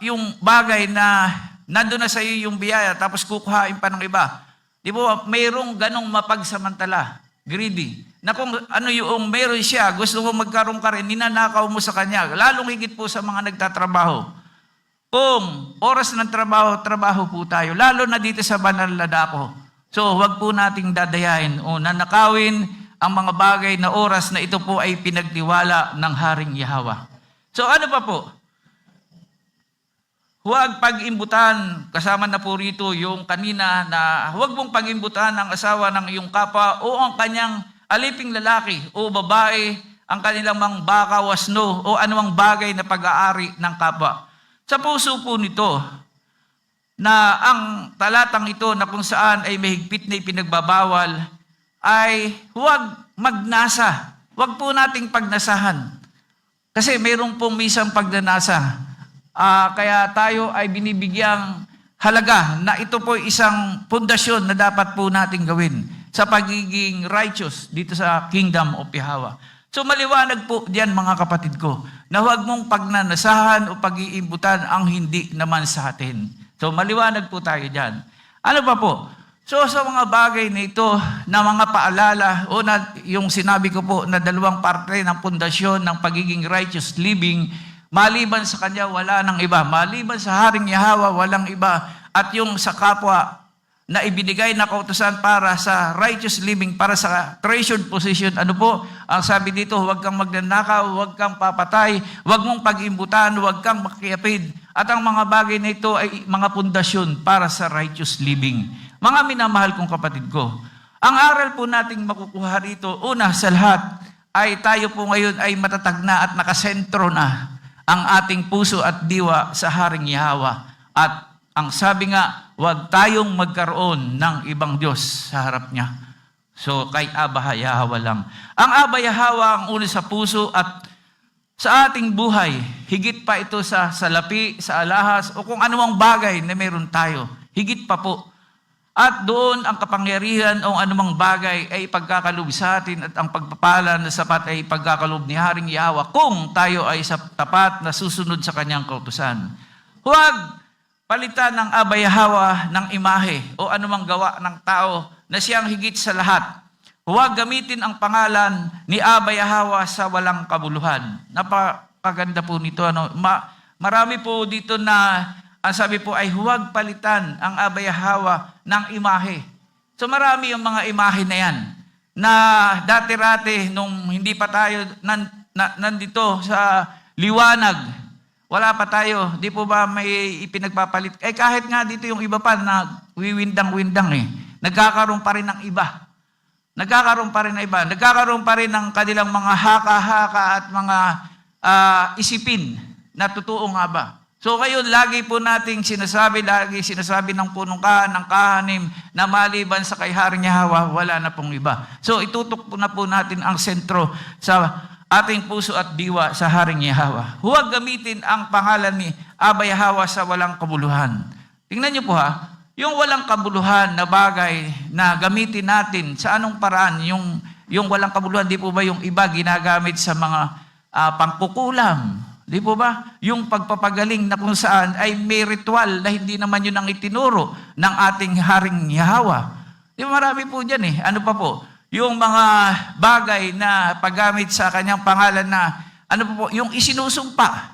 yung bagay na nandun na sa iyo yung biyaya tapos kukuhain pa ng iba. Di ba, mayroong ganong mapagsamantala, greedy, na kung ano yung meron siya, gusto mo magkaroon ka rin, ninanakaw mo sa kanya, lalong higit po sa mga nagtatrabaho. Kung oras ng trabaho, trabaho po tayo, lalo na dito sa banal na dako. So, huwag po nating dadayain o nanakawin ang mga bagay na oras na ito po ay pinagtiwala ng Haring Yahweh. So, ano pa po? Huwag pag-imbutan, kasama na po rito yung kanina na huwag mong pag-imbutan ang asawa ng iyong kapwa o ang kanyang aliping lalaki o babae, ang kanilang mga baka, wasno o anumang bagay na pag-aari ng kapwa. Sa puso po nito, na ang talatang ito na kung saan ay mahigpit na ipinagbabawal, ay huwag magnasa. Huwag po nating pagnasahan. Kasi mayroong pong misang pagnanasa. Kaya tayo ay binibigyang halaga na ito po isang pundasyon na dapat po nating gawin sa pagiging righteous dito sa Kingdom of Yahweh. So maliwanag po diyan mga kapatid ko na huwag mong pagnanasahan o pag-iimbutan ang hindi naman sa atin. So maliwanag po tayo diyan. Ano pa po? So sa mga bagay na ito na mga paalala o na yung sinabi ko po na dalawang parte ng pundasyon ng pagiging righteous living, maliban sa kanya, wala nang iba. Maliban sa Haring Yahweh, walang iba. At yung sa kapwa na ibinigay na kautusan para sa righteous living, para sa treasured position, ano po? Ang sabi dito, huwag kang magnanakaw, huwag kang papatay, huwag mong pag-imbutan, huwag kang makiapid. At ang mga bagay na ito ay mga pundasyon para sa righteous living. Mga minamahal kong kapatid ko, ang aral po nating makukuha rito, una sa lahat, ay tayo po ngayon ay matatag na at nakasentro na ang ating puso at diwa sa Haring Yahweh. At ang sabi nga, huwag tayong magkaroon ng ibang Diyos sa harap niya. So, kay Abba Yahweh lang. Ang Abba Yahweh ang una sa puso at sa ating buhay, higit pa ito sa salapi, sa alahas, o kung anumang bagay na meron tayo. Higit pa po. At doon ang kapangyarihan o anumang bagay ay pagkakalob sa atin at ang pagpapala na sapat ay pagkakalob ni Haring Yahweh kung tayo ay sa tapat na susunod sa kanyang kautusan. Huwag palitan ng Abba Yahweh ng imahe o anumang gawa ng tao na siyang higit sa lahat. Huwag gamitin ang pangalan ni Abba Yahweh sa walang kabuluhan. Napakaganda po nito. Marami po dito na ang sabi po ay huwag palitan ang Abba Yahweh ng imahe. So marami yung mga imahe na yan na dati-rati nung hindi pa tayo nandito sa liwanag, wala pa tayo, di po ba may ipinagpapalit? Kahit nga dito yung iba pa na wiwindang-windang nagkakaroon pa rin ng iba. Nagkakaroon pa rin ng iba. Nagkakaroon pa rin ng kanilang mga haka-haka at mga isipin na totoo nga ba. So ngayon, lagi po nating sinasabi ng punong ng kahanim na maliban sa kay Haring Yahweh, wala na pong iba. So itutok po na po natin ang sentro sa ating puso at diwa sa Haring Yahweh. Huwag gamitin ang pangalan ni Abba Yahweh sa walang kabuluhan. Tingnan niyo po yung walang kabuluhan na bagay na gamitin natin sa anong paraan, yung walang kabuluhan, di po ba yung iba ginagamit sa mga pangkukulam? Di po ba? Yung pagpapagaling na kung saan ay may ritual na hindi naman yun ang itinuro ng ating Haring Yahweh. Di ba marami po dyan Ano pa po? Yung mga bagay na paggamit sa kanyang pangalan na, ano po, yung isinusumpa.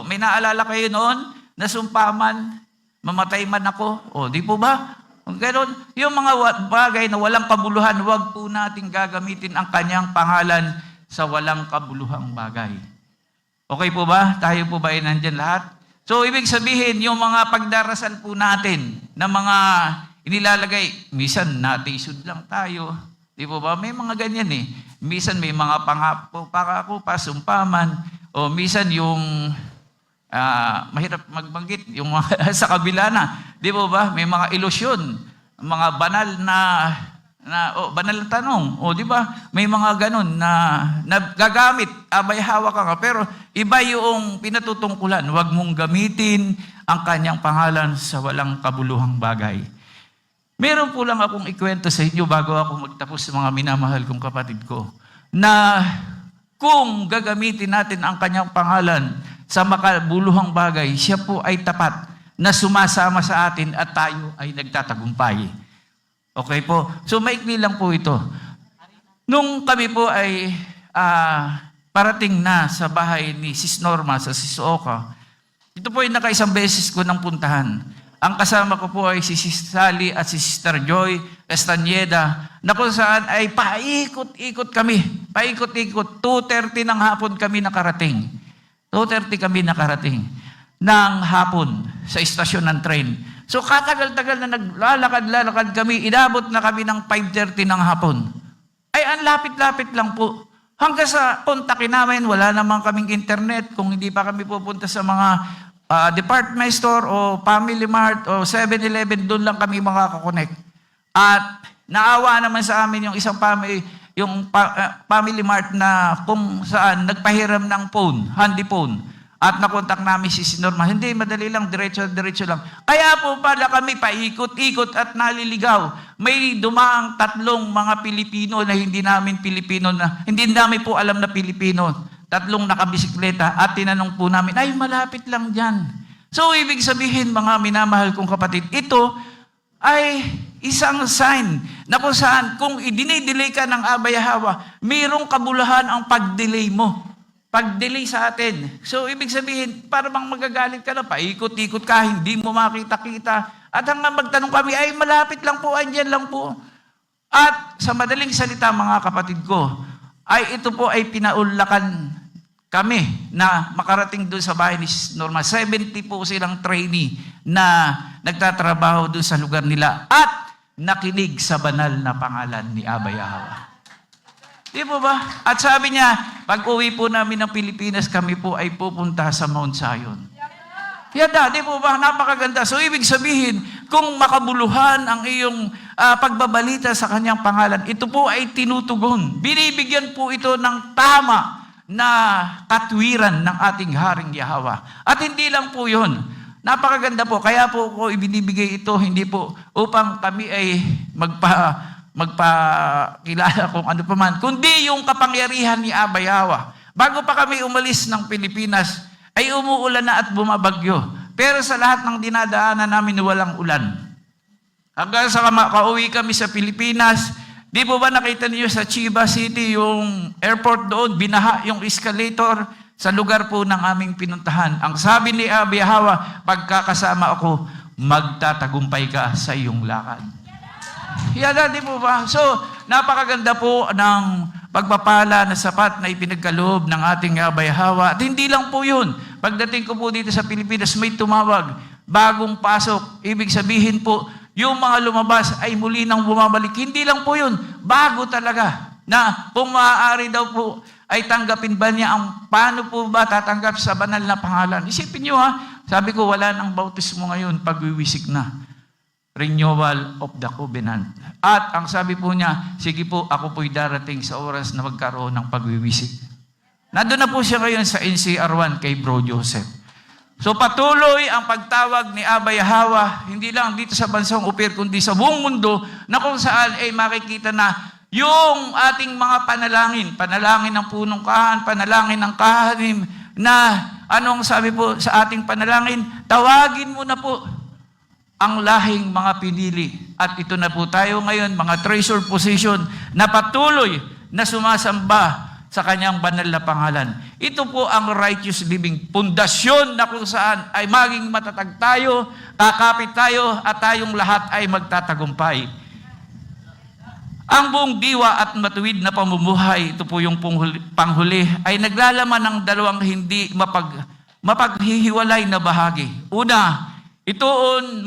May naalala kayo noon? Nasumpa man, mamatay man ako. Di po ba? Ganon, yung mga bagay na walang kabuluhan, huwag po natin gagamitin ang kanyang pangalan sa walang kabuluhang bagay. Okay po ba? Tayo po ba ay nandyan lahat? So, ibig sabihin, yung mga pagdarasal po natin na mga inilalagay, minsan natisod lang tayo. Di po ba? May mga ganyan Minsan may mga pangako pa, sumpaman. O minsan yung mahirap magbanggit, yung mga sa kabila na. Di po ba? May mga ilusyon, mga banal na banal na tanong. Di ba? May mga ganun na gagamit. Abay, hawak ka nga. Pero iba yung pinatutungkulan. Huwag mong gamitin ang kanyang pangalan sa walang kabuluhang bagay. Meron po lang akong ikwento sa inyo bago ako magtapos sa mga minamahal kong kapatid ko, na kung gagamitin natin ang kanyang pangalan sa makabuluhang bagay, siya po ay tapat na sumasama sa atin at tayo ay nagtatagumpay. Okay po? So maikli lang po ito. Nung kami po ay parating na sa bahay ni Sis Norma sa Sis Oka, ito po ay nakaisang beses ko nang puntahan. Ang kasama ko po ay si Sis Sally at si Sister Joy Estaneda, na kung saan ay paikot-ikot kami. Paikot-ikot. 2:30 ng hapon kami nakarating. 2:30 kami nakarating ng hapon sa istasyon ng train. So katagal-tagal na naglalakad-lalakad kami, inabot na kami ng 5:30 ng hapon. Ay, ang lapit-lapit lang po. Hanggang sa kontakin namin, wala naman kaming internet. Kung hindi pa kami pupunta sa mga department store o Family Mart o 7-Eleven, doon lang kami makakakonect. At naawa naman sa amin yung isang Family Mart na kung saan nagpahiram ng phone, handy phone. At nakontak namin si Norma. Hindi, madali lang, diretso lang. Kaya po pala kami paikot-ikot at naliligaw. May dumaang 3 mga Pilipino na hindi namin po alam na Pilipino. 3 nakabisikleta at tinanong po namin, ay malapit lang dyan. So ibig sabihin, mga minamahal kong kapatid, ito ay isang sign na kung saan kung i-delay ka ng abayahawa, mayroong kabulahan ang pag-delay mo. Pag-delay sa atin. So, ibig sabihin, para bang magagalit ka na, paikot-ikot ka, hindi mo makita-kita. At hanggang magtanong kami, ay malapit lang po, andyan lang po. At sa madaling salita, mga kapatid ko, ay ito po ay pinaunlakan kami na makarating doon sa bahay ni Norma. 70 po silang trainee na nagtatrabaho doon sa lugar nila at nakinig sa banal na pangalan ni Abba Yahweh. Di po ba? At sabi niya, pag uwi po namin ng Pilipinas, kami po ay pupunta sa Mount Zion. Yada, di po ba? Napakaganda. So, ibig sabihin, kung makabuluhan ang iyong pagbabalita sa kanyang pangalan, ito po ay tinutugon. Binibigyan po ito ng tama na katwiran ng ating Haring Yahweh. At hindi lang po yun. Napakaganda po. Kaya po ko ibinibigay ito, hindi po upang kami ay magpakilala kung ano pa man, kundi yung kapangyarihan ni Abba Yahweh. Bago pa kami umalis ng Pilipinas, ay umuulan na at bumabagyo. Pero sa lahat ng dinadaanan namin, walang ulan. Hanggang sa kauwi kami sa Pilipinas, di po ba nakita niyo sa Chiba City, yung airport doon, binaha yung escalator sa lugar po ng aming pinuntahan. Ang sabi ni Abba Yahweh, pagkakasama ako, magtatagumpay ka sa iyong lakad. Yan, di po ba? So, napakaganda po ng pagpapala na sapat na ipinagkaloob ng ating Abba Yahweh. At hindi lang po yun. Pagdating ko po dito sa Pilipinas, may tumawag, bagong pasok. Ibig sabihin po, yung mga lumabas ay muli nang bumabalik. Hindi lang po yun. Bago talaga. Na kung maaari daw po, ay tanggapin ba niya ang paano po ba tatanggap sa banal na pangalan? Isipin niyo ha, sabi ko wala nang bautismo ngayon, pagwiwisik na. Renewal of the covenant. At ang sabi po niya, sige po, ako po'y darating sa oras na magkaroon ng pagwiwisik. Nandun na po siya ngayon sa NCR1 kay Bro Joseph. So patuloy ang pagtawag ni Abba Yahweh, hindi lang dito sa bansang Upir, kundi sa buong mundo, na kung saan ay makikita na yung ating mga panalangin ng punong kahan, panalangin ng kahanim, na anong sabi po sa ating panalangin, tawagin mo na po ang lahing mga pinili. At ito na po tayo ngayon, mga treasure position, na patuloy na sumasamba sa kanyang banal na pangalan. Ito po ang righteous living, pundasyon na kung saan ay maging matatag tayo, kakapit tayo, at tayong lahat ay magtatagumpay. Ang buong diwa at matuwid na pamumuhay, ito po yung panghuli, ay naglalaman ng dalawang hindi mapaghihiwalay na bahagi. Una, ituon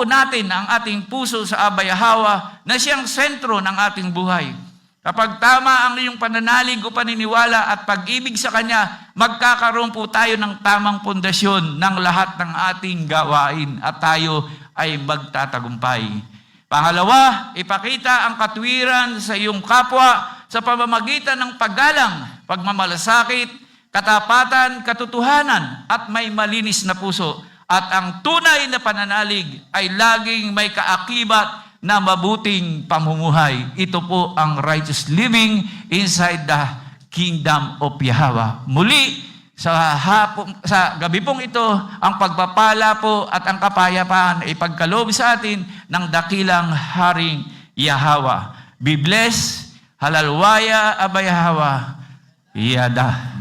natin ang ating puso sa Abba Yahweh na siyang sentro ng ating buhay. Kapag tama ang iyong pananalig o paniniwala at pag-ibig sa Kanya, magkakaroon po tayo ng tamang pundasyon ng lahat ng ating gawain at tayo ay magtatagumpay. Pangalawa, ipakita ang katwiran sa iyong kapwa sa pamamagitan ng paggalang, pagmamalasakit, katapatan, katotohanan at may malinis na puso. At ang tunay na pananalig ay laging may kaakibat na mabuting pamumuhay. Ito po ang righteous living inside the kingdom of Yahweh. Muli, sa gabi pong ito, ang pagpapala po at ang kapayapaan ay pagkaloob sa atin ng dakilang Haring Yahweh. Be blessed, halalwaya, abayahawa, yada.